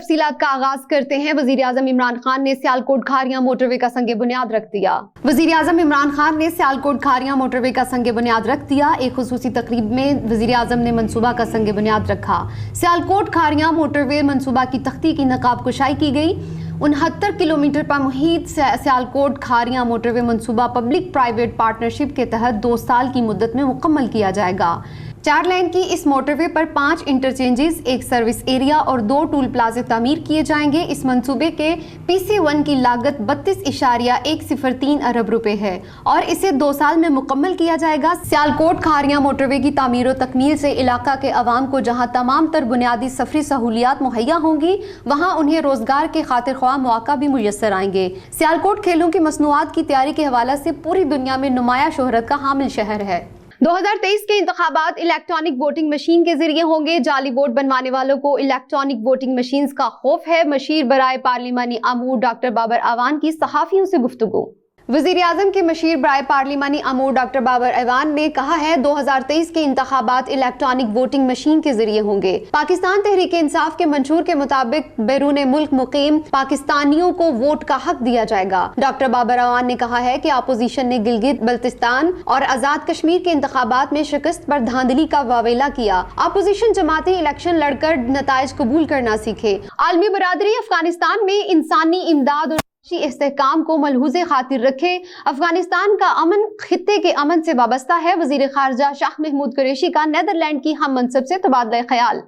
तफसीलात का आगाज करते हैं। वजीर आजम इमरान खान ने सियालकोट खारियां मोटरवे का संग बुनियाद रख दिया। वजीर आजम इमरान खान ने सियालकोट खारियां मोटरवे का संग बुनियाद रख दिया। एक खुसूसी तकरीब में वजीर आजम ने मनसूबा का संग बुनियाद रखा। सियालकोट खारियां मोटरवे मनसूबा की तख्ती की नकाब कुशाई की गई। 69 किलोमीटर पर मुहित सियालकोट खारियां मोटरवे मनसूबा पब्लिक प्राइवेट पार्टनरशिप के तहत 2 साल की मुद्दत में मुकम्मल किया जाएगा। 4 लेन की इस मोटरवे पर 5 इंटरचेंजेस, 1 सर्विस एरिया और 2 टूल प्लाजे तामीर किए जाएंगे। इस मंसूबे के PC1 की लागत 32.103 अरब रुपए है और इसे 2 साल में मुकम्मल किया जाएगा। सियालकोट खारियां मोटरवे की तामीर और तकमील से इलाका के अवाम को जहां तमाम तर बुनियादी सफरी सहूलियात मुहैया होंगी, वहां उन्हें रोजगार के खातिर ख्वाह मौका भी मुयस्सर आएंगे। सियालकोट खेलों की मसनूआत की तैयारी के हवाले से पूरी दुनिया में नुमाया शोहरत का हामिल शहर है। 2023 के इंतखाबात इलेक्ट्रॉनिक वोटिंग मशीन के जरिए होंगे। जाली वोट बनवाने वालों को इलेक्ट्रॉनिक वोटिंग मशीन का खौफ है। मशीर बराए पार्लिमानी अमूर डॉक्टर बाबर अवान की सहाफियों से गुफ्तगू। वजीर आजम के मशीर बराए पार्लिमानी अमूर डॉक्टर बाबर अवान ने कहा है 2023 के इंतखाबात इलेक्ट्रॉनिक वोटिंग मशीन के जरिए होंगे। पाकिस्तान तहरीक इंसाफ के मंशूर के मुताबिक बैरून मुल्क मुकीम पाकिस्तानियों को वोट का हक दिया जाएगा। डॉक्टर बाबर अवान ने कहा है कि अपोजिशन ने गिलगित बल्तिस्तान और आजाद कश्मीर के इंतखाबात में शिकस्त पर धांधली का वावेला किया। अपोजिशन जमातें इलेक्शन लड़कर नताइज कबूल करना सीखे। आलमी बरादरी अफगानिस्तान में इंसानी इमदाद और इस्तेहकाम को मलहूज़े खातिर रखे। अफगानिस्तान का अमन खित्ते के अमन से वाबस्ता है। वजीर खारजा शाह महमूद कुरैशी का नेदरलैंड की हम मनसब से तबादला ख्याल।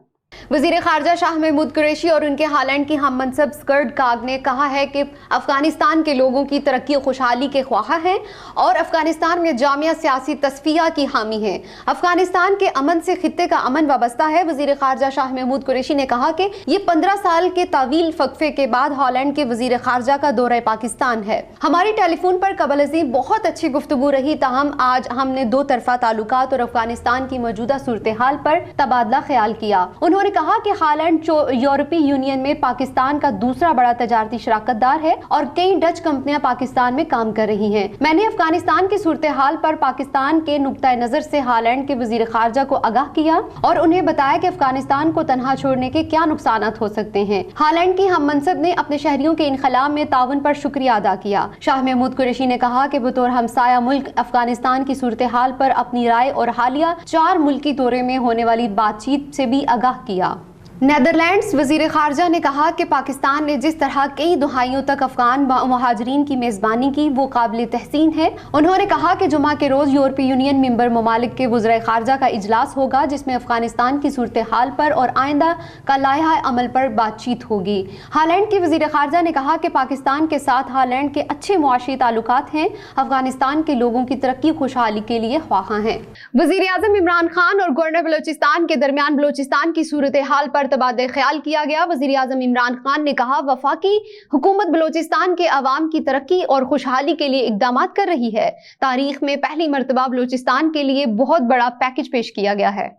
वजीर खारजा शाह महमूद कुरैशी और उनके हालैंड की हम मनसब स्कर्ट काग ने कहा है कि अफगानिस्तान के लोगों की तरक्की और खुशहाली के ख्वाह हैं और अफगानिस्तान में जामिया सियासी तस्फिया की हामी हैं। अफगानिस्तान के अमन से खित्ते का अमन वाबस्ता है। वजीर खारजा शाह महमूद कुरैशी ने कहा कि ये 15 साल के तावील फकफे के बाद हॉलैंड के वजीर खारजा का दौरा पाकिस्तान है। हमारी टेलीफोन पर कबल अज़ीम बहुत अच्छी गुफ्तगू रही, ताहम आज हमने 2 तरफा ताल्लुकात और अफगानिस्तान की मौजूदा सूरत हाल पर तबादला ख्याल किया। उन्होंने कहा कि हालैंड यूरोपीय यूनियन में पाकिस्तान का दूसरा बड़ा तजारती शराकतदार है और कई डच कंपनियां पाकिस्तान में काम कर रही हैं। मैंने अफगानिस्तान की सूरत हाल पर पाकिस्तान के नुक्ता नजर से हालैंड के वजीर खारजा को आगाह किया और उन्हें बताया कि अफगानिस्तान को तनहा छोड़ने के क्या नुकसान हो सकते हैं। हालैंड की हम मनसब ने अपने शहरियों के इनखला में ताउन पर शुक्रिया अदा किया। शाह महमूद कुरैशी ने कहा कि बतौर हमसाया मुल्क अफगानिस्तान की सूरत हाल पर अपनी राय और हालिया 4 मुल्की दौरे में होने वाली बातचीत से भी आगाह किया। नेदरलैंड्स वजीर खारजा ने कहा कि पाकिस्तान ने जिस तरह कई दहाइयों तक अफगान मुहाजिरीन की मेज़बानी की वो काबिल तहसीन है। उन्होंने कहा कि जुमा के रोज़ यूरोपीय यूनियन मेंबर ममालिक के वज़ीर खारजा का इजलास होगा जिसमें अफगानिस्तान की सूरत हाल पर और आइंदा का लायहा अमल पर बातचीत होगी। हालैंड के वज़ीर खारजा ने कहा कि पाकिस्तान के साथ हालैंड के अच्छे मुआशी ताल्लुकात हैं। अफगानिस्तान के लोगों की तरक्की खुशहाली के लिए ख्वाहां हैं। वज़ीर आज़म इमरान खान और गवर्नर बलोचिस्तान के दरमियान बलोचिस्तान की सूरत हाल पर तबादला ख्याल किया गया। वजीर आजम इमरान खान ने कहा वफाकी हुकूमत बलोचिस्तान के अवाम की तरक्की और खुशहाली के लिए इकदाम कर रही है। तारीख में पहली मर्तबा बलोचिस्तान के लिए बहुत बड़ा पैकेज पेश किया गया है।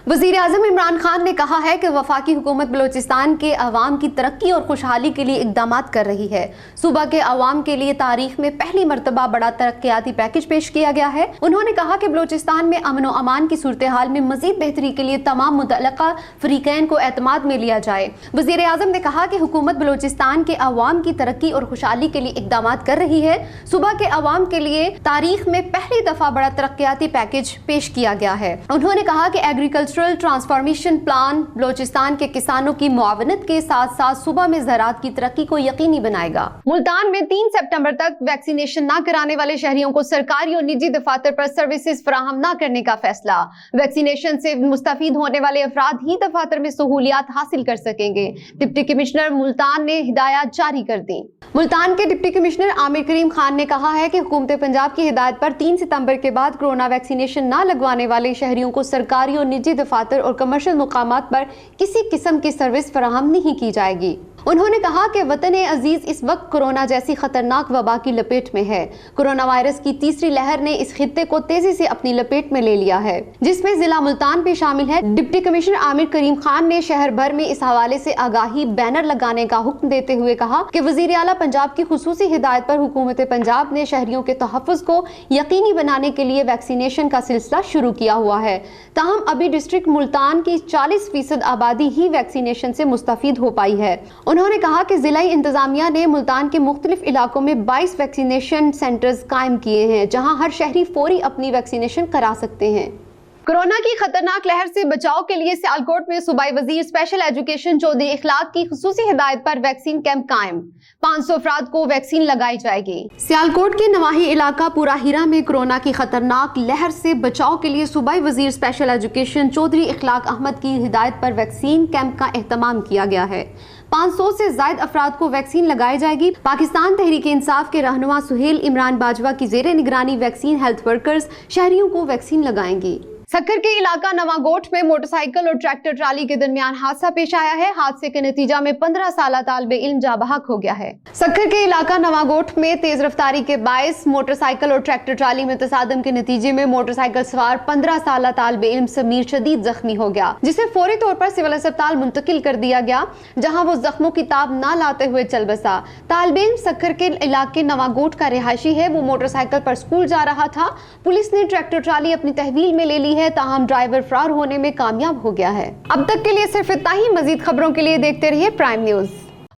वजीर आजम इमरान खान ने कहा है कि वफाकी हुकूमत बलोचिस्तान के अवाम की तरक्की और खुशहाली के लिए इकदाम कर रही है। सूबा के अवाम के लिए तारीख में पहली मर्तबा बड़ा तरक्याती पैकेज पेश किया गया है। उन्होंने कहा कि बलोचिस्तान में अमन व अमान की सूरत हाल में मजीद बेहतरी के लिए तमाम मुतल्लिका फरीकैन को एतमाद में लिया जाए। वजीर आजम ने कहा कि हुकूमत बलोचिस्तान के अवाम की तरक्की और खुशहाली के लिए इकदाम कर रही है। सूबा के अवाम के लिए तारीख में पहली दफा बड़ा तरक्याती पैकेज पेश किया गया है। उन्होंने कहा कि एग्रीकल्चरल ट्रांसफॉर्मेशन प्लान बलोचिस्तान के किसानों की मुआवनत के साथ साथ सूबा में ज़राअत की तरक्की को यकीनी बनाएगा। मुल्तान में 3 सितंबर तक वैक्सीनेशन न कराने वाले शहरियों को सरकारी और निजी दफातर पर सर्विसेज फराहम न करने का फैसला। वैक्सीनेशन से मुस्तफीद होने वाले अफराद ही दफातर में सहूलियात हासिल कर सकेंगे। डिप्टी कमिश्नर मुल्तान ने हिदायत जारी कर दी। मुल्तान के डिप्टी कमिश्नर आमिर करीम खान ने कहा है कि हुकूमत पंजाब की हिदायत पर 3 सितंबर के बाद कोरोना वैक्सीनेशन न लगवाने वाले शहरियों को सरकारी और निजी दफातर और कमर्शियल मुकामात पर किसी किस्म की सर्विस फराहम नहीं की जाएगी। उन्होंने कहा कि वतन अजीज इस वक्त कोरोना जैसी खतरनाक वबा की लपेट में है। कोरोना वायरस की तीसरी लहर ने इस खित्ते को तेजी से अपनी लपेट में ले लिया है, जिसमें जिला मुल्तान भी शामिल है। डिप्टी कमिश्नर आमिर करीम खान ने शहर भर में इस हवाले से आगाही बैनर लगाने का हुक्म देते हुए कहा कि वजीर आला पंजाब की खुसूसी हिदायत पर हुकूमत पंजाब ने शहरियों के तहफ़्फ़ुज़ को यकीनी बनाने के लिए वैक्सीनेशन का सिलसिला शुरू किया हुआ है। ताहम अभी डिस्ट्रिक्ट मुल्तान की 40% आबादी ही वैक्सीनेशन से मुस्तफीद हो पाई है। उन्होंने कहा कि जिलाई इंतजामिया ने मुल्तान के मुख्तलिफ इलाकों में 22 वैक्सीनेशन सेंटर्स कायम किए हैं, जहां हर शहरी फौरी अपनी वैक्सीनेशन करा सकते हैं। कोरोना की खतरनाक लहर से बचाव के लिए सियालकोट में सूबाई वजीर स्पेशल एजुकेशन चौधरी इखलाक की खुसूसी हिदायत पर वैक्सीन कैंप कायम। 500 अफराद को वैक्सीन लगाई जाएगी। सियालकोट के नवाही इलाका पूरा हीरा में कोरोना की खतरनाक लहर से बचाव के लिए सूबाई वजीर स्पेशल एजुकेशन चौधरी इखलाक अहमद की हिदायत पर वैक्सीन कैंप का एहतमाम किया गया है। 500 से ज्यादा अफराद को वैक्सीन लगाई जाएगी। पाकिस्तान तहरीक इंसाफ के रहनुमा सुहेल इमरान बाजवा की जेर निगरानी वैक्सीन हेल्थ वर्कर्स शहरियों को वैक्सीन लगाएंगी। सक्खर के इलाका नवागोट में मोटरसाइकिल और ट्रैक्टर ट्राली के दरमियान हादसा पेश आया है। हादसे के नतीजा में 15 साला तालिबे इल्म जाँ बहक हो गया है। सक्खर के इलाका नवागोट में तेज रफ्तारी के बायस मोटरसाइकिल और ट्रैक्टर ट्राली में तसादम के नतीजे में मोटरसाइकिल सवार 15 साला तालिबे इल्म समीर शदीद जख्मी हो गया, जिसे फौरी तौर पर सिविल अस्पताल मुंतकिल कर दिया गया, जहाँ वो जख्मों की ताब न लाते हुए चल बसा। तालिबे इल्म सक्खर के इलाके नवागोट का रिहायशी है। वो मोटरसाइकिल पर स्कूल जा रहा था। पुलिस ने ट्रैक्टर ट्राली अपनी तहवील में ले ली है, ताहम ड्राइवर फरार होने में कामयाब हो गया है। अब तक के लिए सिर्फ इतना ही। मजीद खबरों के लिए देखते रहिए प्राइम न्यूज़।